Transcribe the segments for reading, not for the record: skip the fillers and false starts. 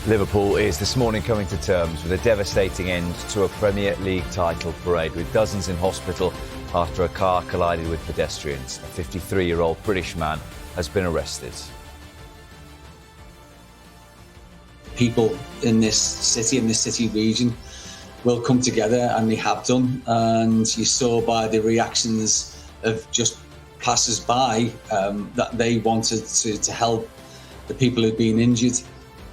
Liverpool is this morning coming to terms with a devastating end to a Premier League title parade, with dozens in hospital after a car collided with pedestrians. A 53-year-old British man has been arrested. People in this city region will come together, and they have done, and you saw by the reactions of just passers-by that they wanted to help the people who've been injured.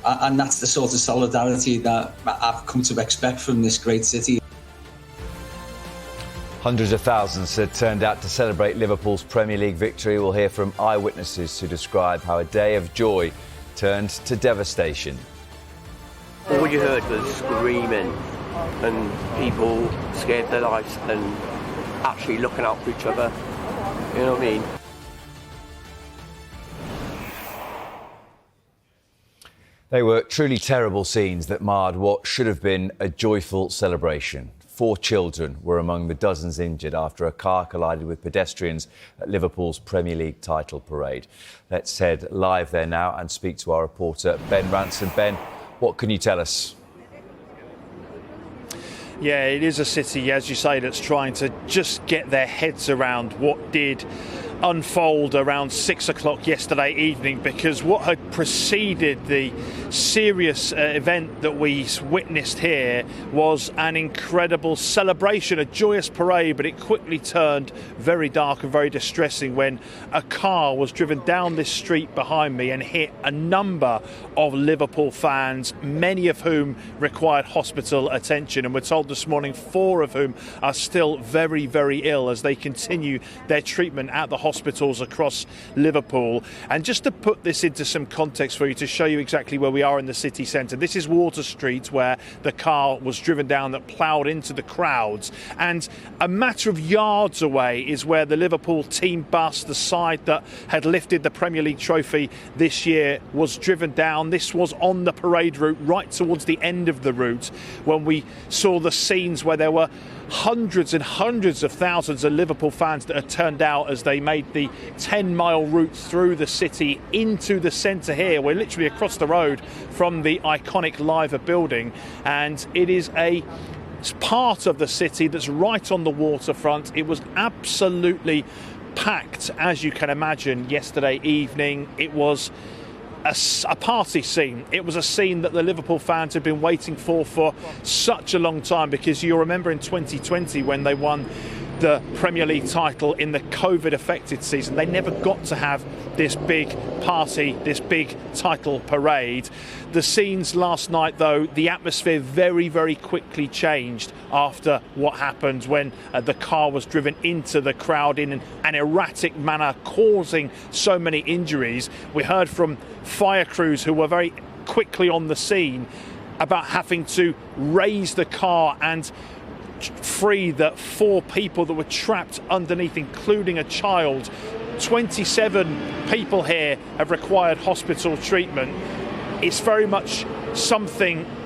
And that's the sort of solidarity that I've come to expect from this great city. Hundreds of thousands had turned out to celebrate Liverpool's Premier League victory. We'll hear from eyewitnesses who describe how a day of joy turned to devastation. All you heard was screaming and people scared their lives and actually looking out for each other. You know what I mean? They were truly terrible scenes that marred what should have been a joyful celebration. 4 children were among the dozens injured after a car collided with pedestrians at Liverpool's Premier League title parade. Let's head live there now and speak to our reporter, Ben Ransom. Ben, what can you tell us? Yeah, it is a city, as you say, that's trying to just get their heads around what did unfold around 6 o'clock yesterday evening, because what had preceded the serious event that we witnessed here was an incredible celebration, a joyous parade, but it quickly turned very dark and very distressing when a car was driven down this street behind me and hit a number of Liverpool fans, many of whom required hospital attention, and we're told this morning 4 of whom are still very, very ill as they continue their treatment at the hospitals across Liverpool. And just to put this into some context for you, to show you exactly where we are in the city centre, this is Water Street, where the car was driven down that ploughed into the crowds, and a matter of yards away is where the Liverpool team bus, the side that had lifted the Premier League trophy this year, was driven down. This was on the parade route, right towards the end of the route, when we saw the scenes where there were hundreds and hundreds of thousands of Liverpool fans that had turned out as they made the 10-mile route through the city into the centre here. We're literally across the road from the iconic Liver building, and it is a part of the city that's right on the waterfront. It was absolutely packed, as you can imagine, yesterday evening. It was a party scene. It was a scene that the Liverpool fans had been waiting for such a long time, because you'll remember in 2020 when they won the Premier League title in the COVID-affected season, they never got to have this big party, this big title parade. The scenes last night, though, the atmosphere very, very quickly changed after what happened when the car was driven into the crowd in an erratic manner, causing so many injuries. We heard from fire crews who were very quickly on the scene about having to raise the car and free the 4 people that were trapped underneath, including a child. 27 people here have required hospital treatment. It's very much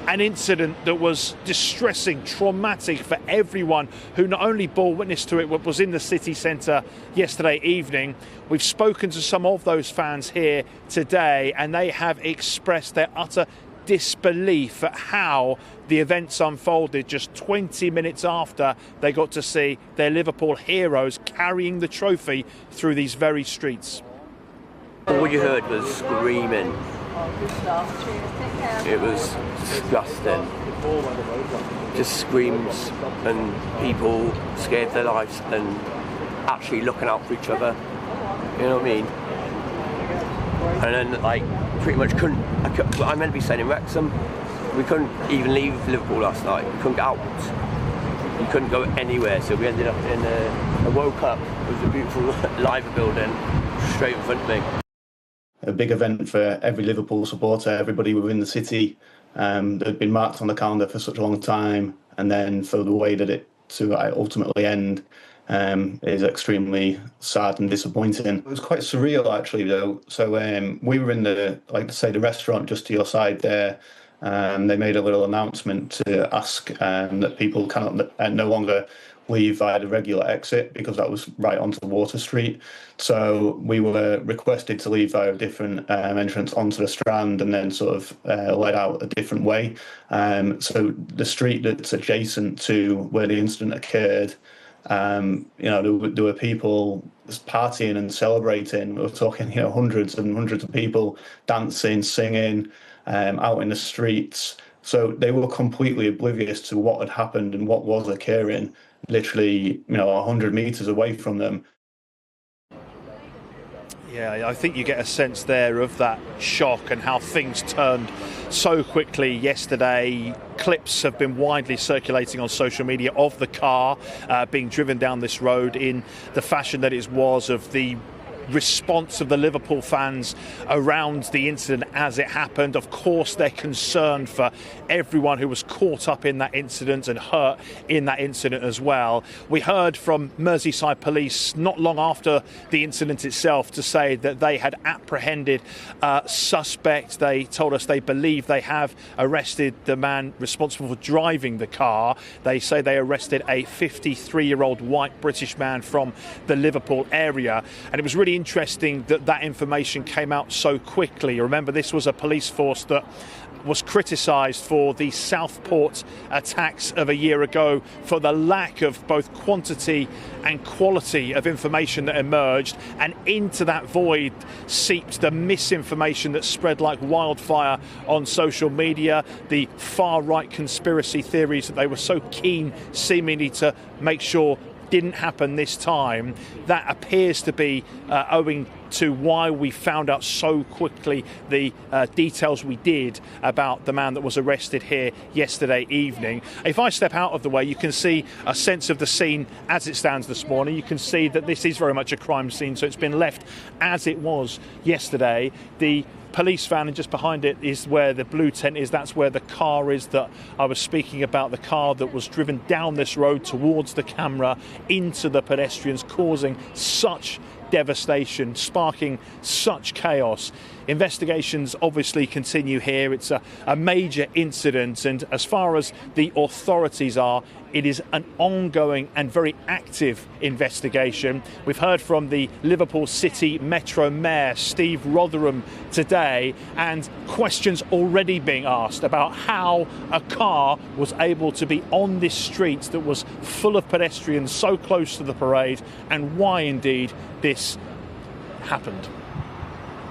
an incident that was distressing, traumatic for everyone who not only bore witness to it but was in the city centre yesterday evening. We've spoken to some of those fans here today, and they have expressed their utter disbelief at how the events unfolded just 20 minutes after they got to see their Liverpool heroes carrying the trophy through these very streets. All you heard was screaming. It was disgusting. Just screams and people scared their lives and actually looking out for each other. You know what I mean? And then, pretty much I meant to be staying in Wrexham. We couldn't even leave Liverpool last night. We couldn't get out. We couldn't go anywhere, so we ended up I woke up, it was a beautiful Liver building straight in front of me. A big event for every Liverpool supporter, everybody within the city, that had been marked on the calendar for such a long time, and then for the way that it to ultimately end is extremely sad and disappointing. It was quite surreal, actually, though. So we were in the restaurant just to your side there. They made a little announcement to ask that people no longer leave via the regular exit because that was right onto Water Street. So we were requested to leave via a different entrance onto the Strand and then sort of led out a different way. So the street that's adjacent to where the incident occurred, there were people partying and celebrating. We were talking, hundreds and hundreds of people dancing, singing, out in the streets. So they were completely oblivious to what had happened and what was occurring, literally, 100 metres away from them. Yeah, I think you get a sense there of that shock and how things turned so quickly yesterday. Clips have been widely circulating on social media of the car being driven down this road in the fashion that it was, of the response of the Liverpool fans around the incident as it happened. Of course, they're concerned for everyone who was caught up in that incident and hurt in that incident as well. We heard from Merseyside Police not long after the incident itself to say that they had apprehended a suspect. They told us they believe they have arrested the man responsible for driving the car. They say they arrested a 53-year-old white British man from the Liverpool area, and it was really interesting that information came out so quickly. Remember, this was a police force that was criticised for the Southport attacks of a year ago for the lack of both quantity and quality of information that emerged, and into that void seeped the misinformation that spread like wildfire on social media, the far-right conspiracy theories that they were so keen seemingly to make sure didn't happen this time. That appears to be owing to why we found out so quickly the details we did about the man that was arrested here yesterday evening. If I step out of the way, you can see a sense of the scene as it stands this morning. You can see that this is very much a crime scene, so it's been left as it was yesterday. The police van, and just behind it is where the blue tent is. That's where the car is that I was speaking about, the car that was driven down this road towards the camera into the pedestrians, causing such devastation, sparking such chaos. Investigations obviously continue here. It's a major incident, and as far as the authorities are, it is an ongoing and very active investigation. We've heard from the Liverpool City Metro Mayor, Steve Rotherham, today, and questions already being asked about how a car was able to be on this street that was full of pedestrians so close to the parade, and why indeed this happened.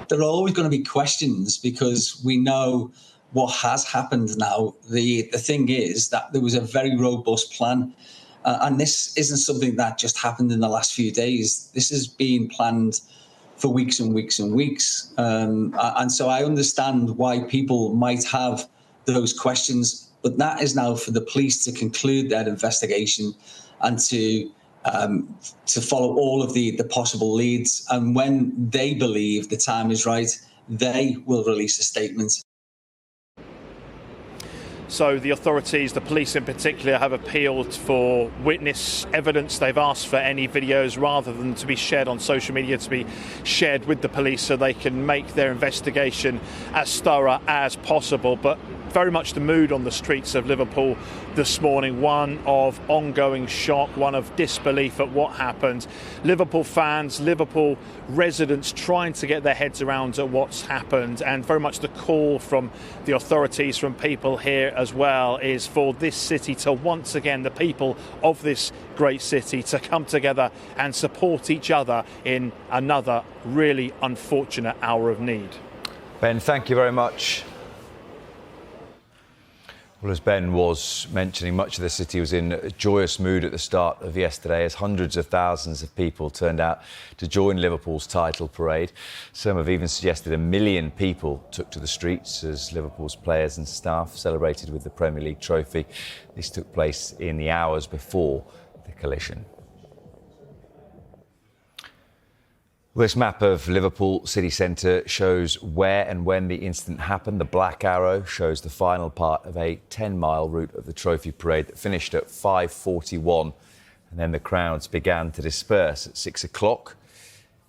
There are always going to be questions because we know what has happened now. The thing is that there was a very robust plan, and this isn't something that just happened in the last few days. This has been planned for weeks and weeks and weeks, and so I understand why people might have those questions, but that is now for the police to conclude their investigation and to follow all of the possible leads, and when they believe the time is right, they will release a statement. So the authorities, the police in particular, have appealed for witness evidence. They've asked for any videos, rather than to be shared on social media, to be shared with the police so they can make their investigation as thorough as possible. But very much the mood on the streets of Liverpool this morning, one of ongoing shock, one of disbelief at what happened. Liverpool fans, Liverpool residents trying to get their heads around what's happened, and very much the call from the authorities, from people here as well, is for this city to once again, the people of this great city, to come together and support each other in another really unfortunate hour of need. Ben, thank you very much. Well, as Ben was mentioning, much of the city was in a joyous mood at the start of yesterday as hundreds of thousands of people turned out to join Liverpool's title parade. Some have even suggested 1 million people took to the streets as Liverpool's players and staff celebrated with the Premier League trophy. This took place in the hours before the collision. This map of Liverpool city centre shows where and when the incident happened. The black arrow shows the final part of a 10-mile route of the trophy parade that finished at 5:41, and then the crowds began to disperse at 6 o'clock.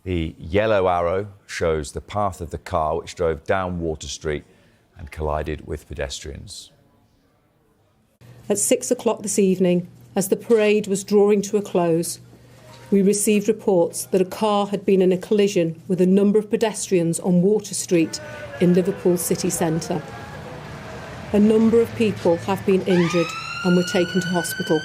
The yellow arrow shows the path of the car which drove down Water Street and collided with pedestrians. At 6 o'clock this evening, as the parade was drawing to a close, we received reports that a car had been in a collision with a number of pedestrians on Water Street in Liverpool city centre. A number of people have been injured and were taken to hospital.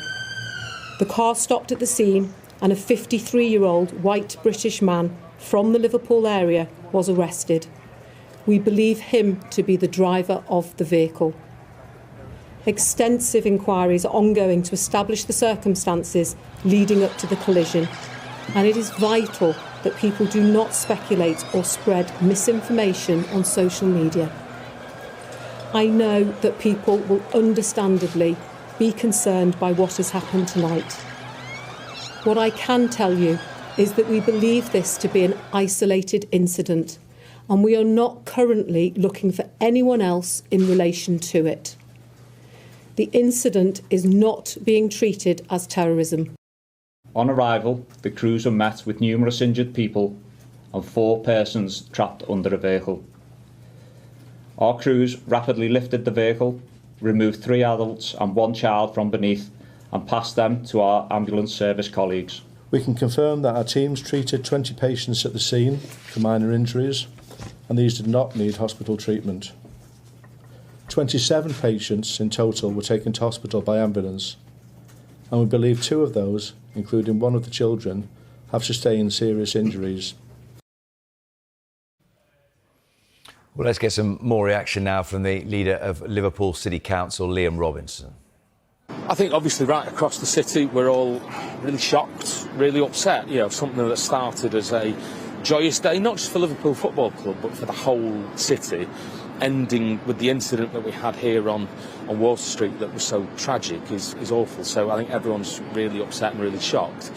The car stopped at the scene and a 53-year-old white British man from the Liverpool area was arrested. We believe him to be the driver of the vehicle. Extensive inquiries are ongoing to establish the circumstances leading up to the collision, and it is vital that people do not speculate or spread misinformation on social media. I know that people will understandably be concerned by what has happened tonight. What I can tell you is that we believe this to be an isolated incident, and we are not currently looking for anyone else in relation to it. The incident is not being treated as terrorism. On arrival, the crews were met with numerous injured people and 4 persons trapped under a vehicle. Our crews rapidly lifted the vehicle, removed 3 adults and 1 child from beneath and passed them to our ambulance service colleagues. We can confirm that our teams treated 20 patients at the scene for minor injuries, and these did not need hospital treatment. 27 patients in total were taken to hospital by ambulance, and we believe 2 of those, including 1 of the children, have sustained serious injuries. Well, let's get some more reaction now from the leader of Liverpool City Council, Liam Robinson. I think obviously right across the city we're all really shocked, really upset. You know, something that started as a joyous day, not just for Liverpool Football Club, but for the whole city, ending with the incident that we had here on Water Street that was so tragic is awful. So I think everyone's really upset and really shocked.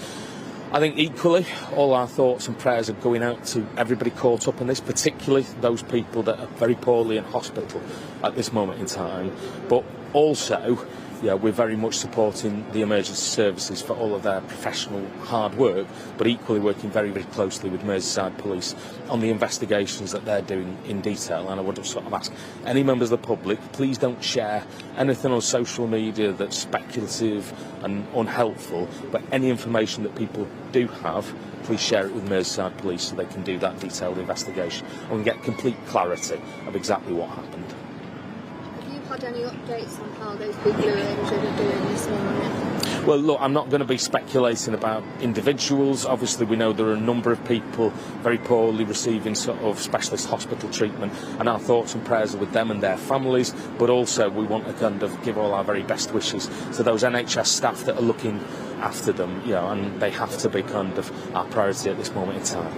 I think equally all our thoughts and prayers are going out to everybody caught up in this, particularly those people that are very poorly in hospital at this moment in time. But also, yeah, we're very much supporting the emergency services for all of their professional hard work, but equally working very, very closely with Merseyside Police on the investigations that they're doing in detail. And I would sort of ask any members of the public, please don't share anything on social media that's speculative and unhelpful, but any information that people do have, please share it with Merseyside Police so they can do that detailed investigation and get complete clarity of exactly what happened. Had any updates on how those people who are injured are doing this morning? Well, look, I'm not going to be speculating about individuals. Obviously, we know there are a number of people very poorly receiving sort of specialist hospital treatment, and our thoughts and prayers are with them and their families, but also we want to kind of give all our very best wishes to those NHS staff that are looking after them, you know, and they have to be kind of our priority at this moment in time.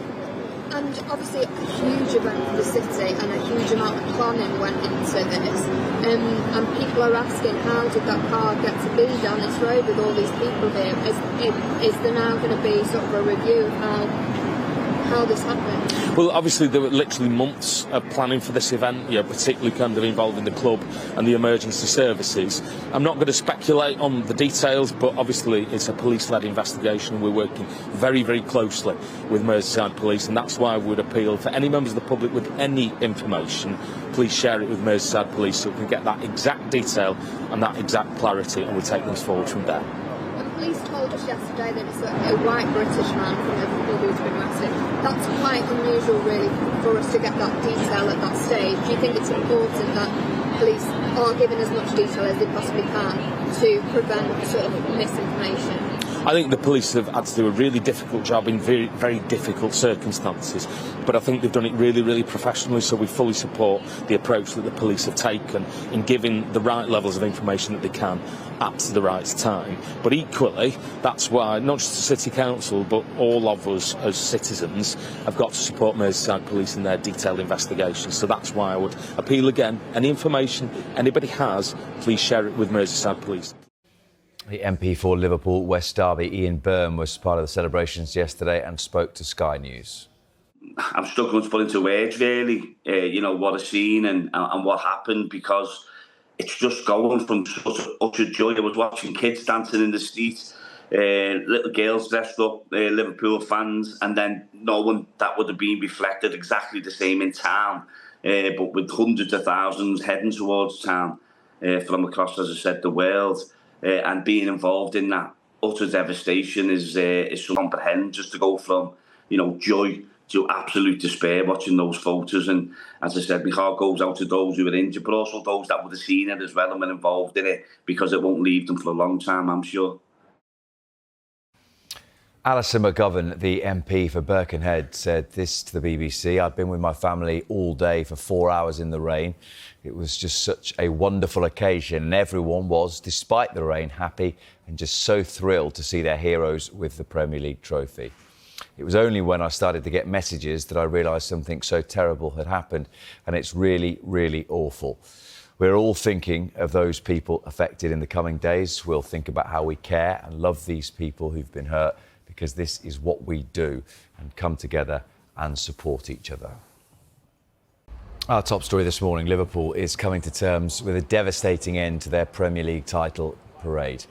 And obviously a huge event for the city and a huge amount of planning went into this. And people are asking, how did that car get to be down this road with all these people here? Is there now going to be sort of a review of how this happened? Well, obviously there were literally months of planning for this event, you know, particularly kind of involving the club and the emergency services. I'm not going to speculate on the details, but obviously it's a police-led investigation. We're working very, very closely with Merseyside Police, and that's why I would appeal for any members of the public with any information, please share it with Merseyside Police so we can get that exact detail and that exact clarity, and we'll take things forward from there. Police told us yesterday that it's a white British man from Liverpool who's been arrested. That's quite unusual, really, for us to get that detail at that stage. Do you think it's important that police are giving as much detail as they possibly can to prevent sort of misinformation? I think the police have had to do a really difficult job in very, very difficult circumstances, but I think they've done it really, really professionally, so we fully support the approach that the police have taken in giving the right levels of information that they can at the right time. But equally, that's why not just the City Council, but all of us as citizens have got to support Merseyside Police in their detailed investigations. So that's why I would appeal again, any information anybody has, please share it with Merseyside Police. The MP for Liverpool West Derby, Ian Byrne, was part of the celebrations yesterday and spoke to Sky News. I'm struggling to put into words, really, you know, what I've seen and what happened, because it's just going from such utter joy. I was watching kids dancing in the streets, little girls dressed up, Liverpool fans, and then knowing that would have been reflected exactly the same in town, but with hundreds of thousands heading towards town from across, as I said, the world. and being involved in that utter devastation is so comprehend, just to go from, you know, joy to absolute despair watching those photos. And as I said, my heart goes out to those who were injured, but also those that would have seen it as well and been involved in it, because it won't leave them for a long time, I'm sure. Alison McGovern, the MP for Birkenhead, said this to the BBC: "I'd been with my family all day for 4 hours in the rain. It was just such a wonderful occasion, and everyone was, despite the rain, happy and just so thrilled to see their heroes with the Premier League trophy. It was only when I started to get messages that I realised something so terrible had happened, and it's really, really awful. We're all thinking of those people affected in the coming days. We'll think about how we care and love these people who've been hurt, because this is what we do, and come together and support each other." Our top story this morning: Liverpool is coming to terms with a devastating end to their Premier League title parade.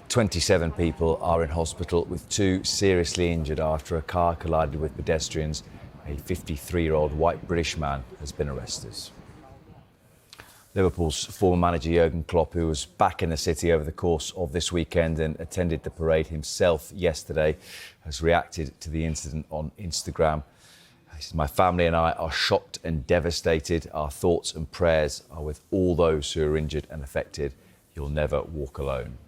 27 people are in hospital, with 2 seriously injured after a car collided with pedestrians. A 53-year-old white British man has been arrested. Liverpool's former manager Jurgen Klopp, who was back in the city over the course of this weekend and attended the parade himself yesterday, has reacted to the incident on Instagram. He says, "My family and I are shocked and devastated. Our thoughts and prayers are with all those who are injured and affected. You'll never walk alone."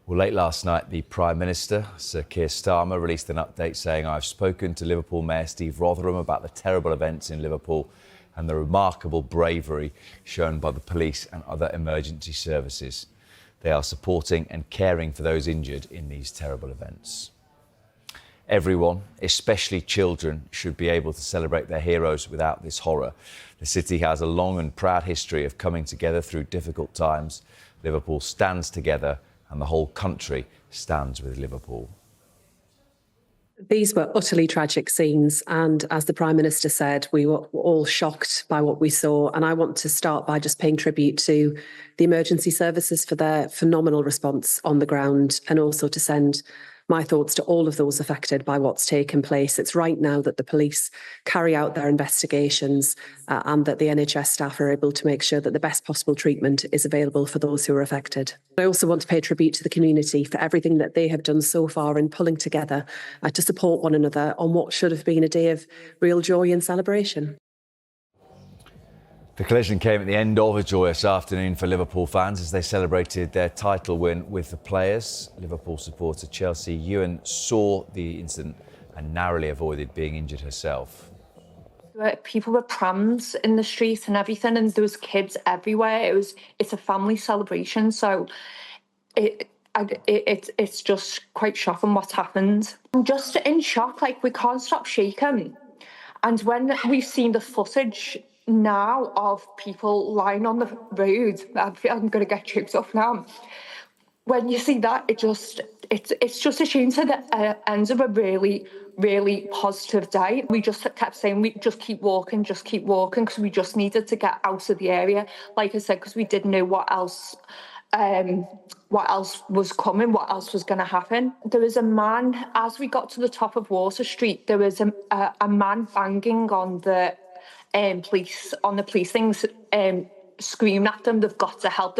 Well, late last night, the Prime Minister, Sir Keir Starmer, released an update saying, "I've spoken to Liverpool Mayor Steve Rotherham about the terrible events in Liverpool and the remarkable bravery shown by the police and other emergency services. They are supporting and caring for those injured in these terrible events. Everyone, especially children, should be able to celebrate their heroes without this horror. The city has a long and proud history of coming together through difficult times. Liverpool stands together, and the whole country stands with Liverpool." These were utterly tragic scenes, and as the Prime Minister said, we were all shocked by what we saw. And I want to start by just paying tribute to the emergency services for their phenomenal response on the ground, and also to send my thoughts to all of those affected by what's taken place. It's right now that the police carry out their investigations and that the NHS staff are able to make sure that the best possible treatment is available for those who are affected. I also want to pay tribute to the community for everything that they have done so far in pulling together to support one another on what should have been a day of real joy and celebration. The collision came at the end of a joyous afternoon for Liverpool fans as they celebrated their title win with the players. Liverpool supporter Chelsea Ewan saw the incident and narrowly avoided being injured herself. People with prams in the street and everything, and there was kids everywhere. It's a family celebration, so it's just quite shocking what's happened. I'm just in shock, like we can't stop shaking. And when we've seen the footage now of people lying on the road, I'm going to get choked up now. When you see that, it's just a shame to the end of a really, really positive day. We just kept saying, we just keep walking, because we just needed to get out of the area. Like I said, because we didn't know what else was coming, what else was going to happen. There was a man, as we got to the top of Water Street, there was a man banging on the police things, screaming at them, they've got to help,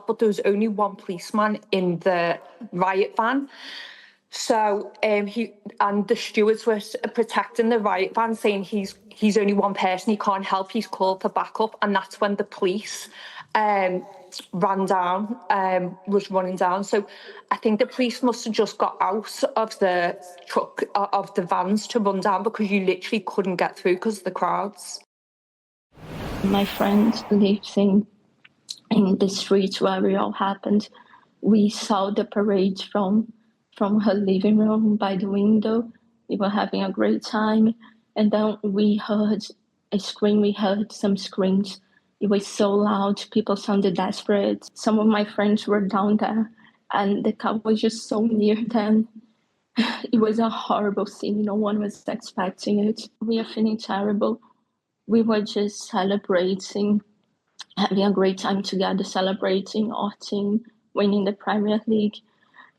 but there was only one policeman in the riot van. So the stewards were protecting the riot van, saying he's only one person, he can't help, he's called for backup. And that's when the police was running down. So I think the police must have just got out of the truck, of the vans, to run down, because you literally couldn't get through because of the crowds. My friend lives in the street where it all happened. We saw the parade from her living room by the window. We were having a great time. And then we heard a scream. We heard some screams. It was so loud. People sounded desperate. Some of my friends were down there, and the car was just so near them. It was a horrible scene. No one was expecting it. We are feeling terrible. We were just celebrating, having a great time together, celebrating our team winning the Premier League.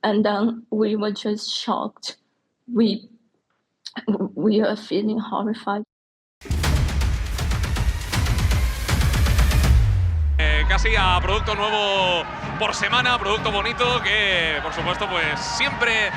And then we were just shocked. We are feeling horrified. casi a producto nuevo por semana, producto bonito que, por supuesto, pues siempre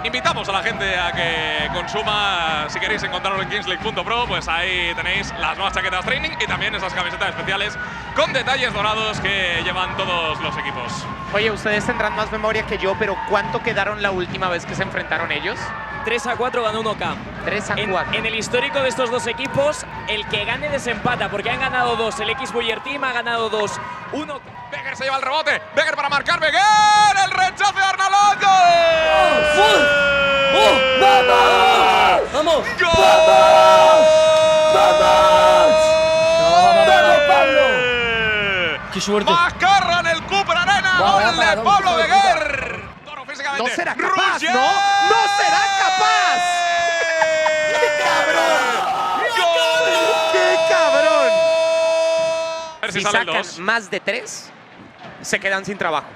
invitamos a la gente a que consuma. Si queréis encontrarlo en kingsleague.pro, pues ahí tenéis las nuevas chaquetas training y también esas camisetas especiales con detalles dorados que llevan todos los equipos. Oye, ustedes tendrán más memoria que yo, pero ¿cuánto quedaron la última vez que se enfrentaron ellos? 3-4 ganó 1K. 3-4. En el histórico de estos dos equipos, el que gane desempata, porque han ganado 2. El X-Boyer Team ha ganado 2. 1. Becker se lleva el rebote. Becker para marcar. Becker. El rechazo de Arnaldo. ¡Gol! ¡Vamos! ¡Vamos! ¡Gol! ¡Vamos, Pablo! ¡Qué suerte! Mascarra en el Cooper Arena. ¡Gol de Pablo Becker! No será capaz, ¿no? ¡No será capaz! ¡Qué cabrón! ¡Qué cabrón! A ver Si sale el sacan 2. más de 3, se quedan sin trabajo.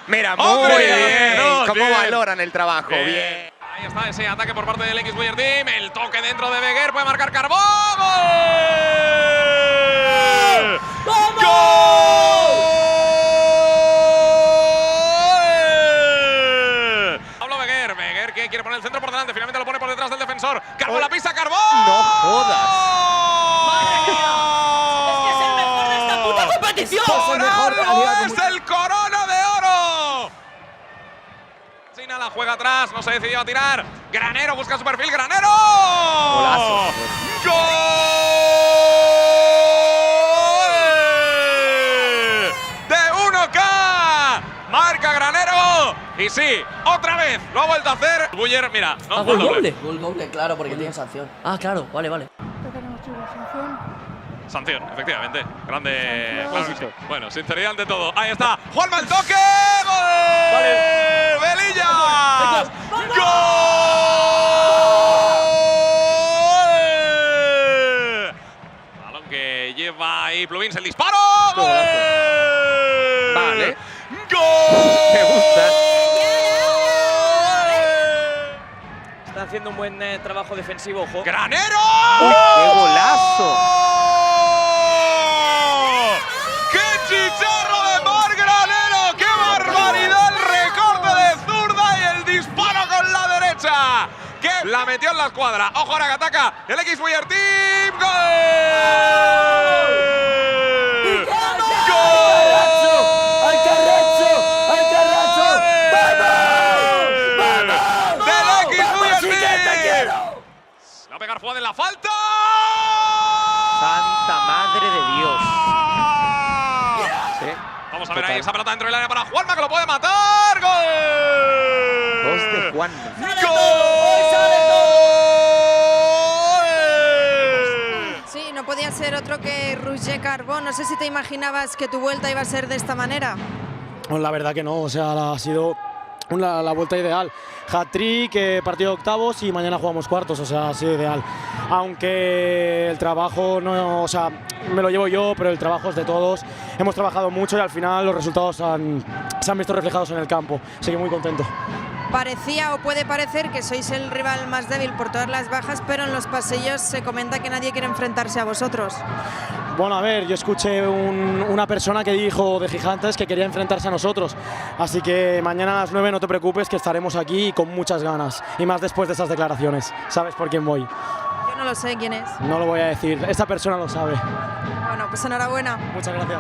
Mira, muy ¡Hombre! bien. Dos, ¿Cómo bien. valoran el trabajo? Bien. Ahí está ese ataque por parte del X-Boyer Team. El toque dentro de Becker. Puede marcar Carbó. ¡Gol! Pablo Becker. Becker que quiere poner el centro por delante. Finalmente lo pone por detrás del defensor. Carbó la pista. Carbó. No jodas. ¡Competición! ¡Es el Corona de Oro! China la juega atrás, no se decidió a tirar. Granero busca su perfil, Granero. Golazo. ¡Gol! De 1K. Marca Granero. Y sí, otra vez lo ha vuelto a hacer. Buller, mira, no, Gol doble. Gol doble, claro, porque tiene sanción. Ah, claro, vale. Sanción, efectivamente. Grande. Claro que sí. Bueno, sinceridad ante todo. Ahí está. Juanma el toque. ¡Gol! Vale. ¡Velilla! ¡Gol! Balón que lleva ahí Pluvins el disparo. ¡Gol! Vale. ¡Gol! Me gusta. Está haciendo un buen trabajo defensivo, ojo. ¡Granero! ¡Qué golazo! ¡Chicharro de Mar Granero! ¡Qué barbaridad! El recorte de zurda y el disparo con la derecha. Que la metió en la escuadra. Ojo ahora que ataca el X-Boyer Team. ¡Gol! ¡Al Carrazzo! ¡Vamos! ¡Del X-Boyer Team! La va a pegar Fuad en la falta. ¡Santa madre de Dios! Vamos a ver ahí esa pelota dentro del área para Juanma que lo puede matar. ¡Gol! 2 de Juanma. Sí, no podía ser otro que Roger Carbó. No sé si te imaginabas que tu vuelta iba a ser de esta manera. Pues la verdad que no, o sea, ha sido la vuelta ideal. Hat-trick, partido de octavos y mañana jugamos cuartos, o sea, ha sido ideal. Aunque el trabajo no, o sea, me lo llevo yo, pero el trabajo es de todos. Hemos trabajado mucho y al final los resultados se han visto reflejados en el campo, así que muy contento. Parecía o puede parecer que sois el rival más débil por todas las bajas, pero en los pasillos se comenta que nadie quiere enfrentarse a vosotros. Bueno, a ver, yo escuché una persona que dijo de Gigantes que quería enfrentarse a nosotros, así que mañana a las 9 no te preocupes que estaremos aquí con muchas ganas, y más después de esas declaraciones. ¿Sabes por quién voy? Yo no lo sé quién es. No lo voy a decir, esta persona lo sabe. Bueno, pues enhorabuena. Muchas gracias.